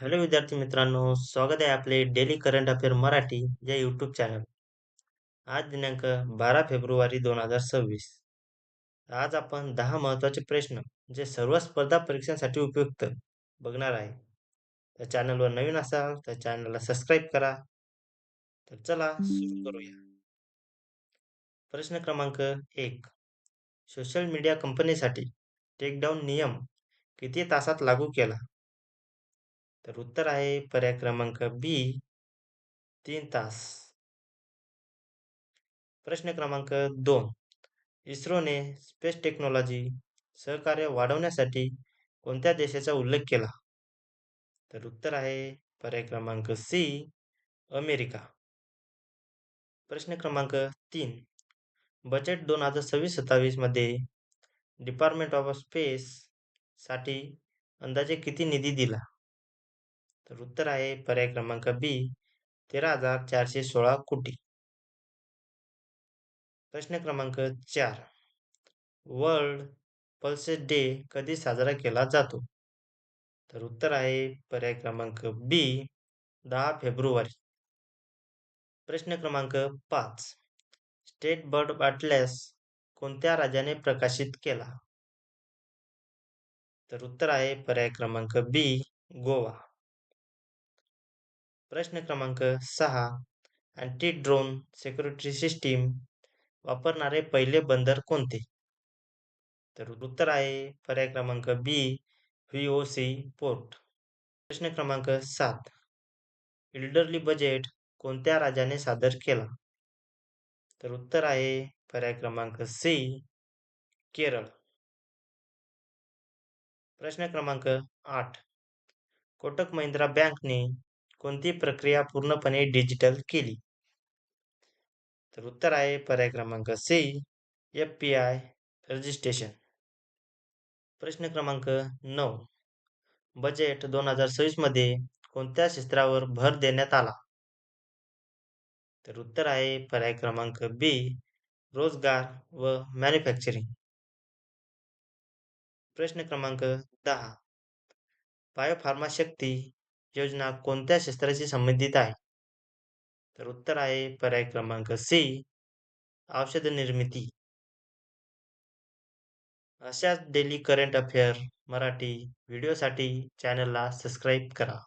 Hello विद्यार्थी मित्रांनो, स्वागत आहे आपले डेली करंट अफेअर मराठी या यूट्यूब चॅनल. आज दिनांक 12 फेब्रुवारी 2026. आज आपण 10 महत्त्वाचे प्रश्न जे सर्व स्पर्धा परीक्षांसाठी उपयुक्त बघणार आहे. त्या चॅनलवर नवीन असाल तर चॅनलला सबस्क्राईब करा. तर चला सुरू करूया. प्रश्न क्रमांक 1. सोशल मीडिया कंपनीसाठी टेकडाऊन नियम किती तासात लागू केला? तर उत्तर आहे पर्याय क्रमांक बी, 3 तास. प्रश्न क्रमांक 2. इस्रोने स्पेस टेक्नॉलॉजी सहकार्य वाढवण्यासाठी कोणत्या देशाचा उल्लेख केला? तर उत्तर आहे पर्याय क्रमांक सी, अमेरिका. प्रश्न क्रमांक 3. बजेट 2026-27 मध्ये डिपार्टमेंट ऑफ स्पेस साठी अंदाजे किती निधी दिला? तर उत्तर आहे पर्याय क्रमांक बी, 13,416 कोटी. प्रश्न क्रमांक 4. वर्ल्ड पल्सेस डे कधी साजरा केला जातो? तर उत्तर आहे पर्याय क्रमांक बी, 10 फेब्रुवारी. प्रश्न क्रमांक 5. स्टेट बर्ड अटलास कोणत्या राज्याने प्रकाशित केला? तर उत्तर आहे पर्याय क्रमांक बी, गोवा. प्रश्न क्रमांक 6. अँटी ड्रोन सिक्युरिटी सिस्टीम वापरणारे पहिले बंदर कोणते? तर उत्तर आहे पर्याय क्रमांक बी, व्हीओसी पोर्ट. प्रश्न क्रमांक 7. इल्डरली बजेट कोणत्या राज्याने सादर केला? तर उत्तर आहे पर्याय क्रमांक सी, केरळ. प्रश्न क्रमांक 8. कोटक महिंद्रा बँकने कोणती प्रक्रिया पूर्णपणे डिजिटल केली? तर उत्तर आहे पर्याय क्रमांक सी, एफ-पी-आय रजिस्ट्रेशन. प्रश्न क्रमांक 9. बजेट 2026 मध्ये कोणत्या क्षेत्रावर भर देण्यात आला? तर उत्तर आहे पर्याय क्रमांक बी, रोजगार व मॅन्युफॅक्चरिंग. प्रश्न क्रमांक 10. बायोफार्मा शक्ती योजना कोणत्या क्षेत्राशी संबंधित आहे? तर उत्तर आहे पर्याय क्रमांक सी, औषध निर्मिती. अशाच डेली करंट अफेअर मराठी व्हिडिओसाठी चॅनलला सबस्क्राईब करा.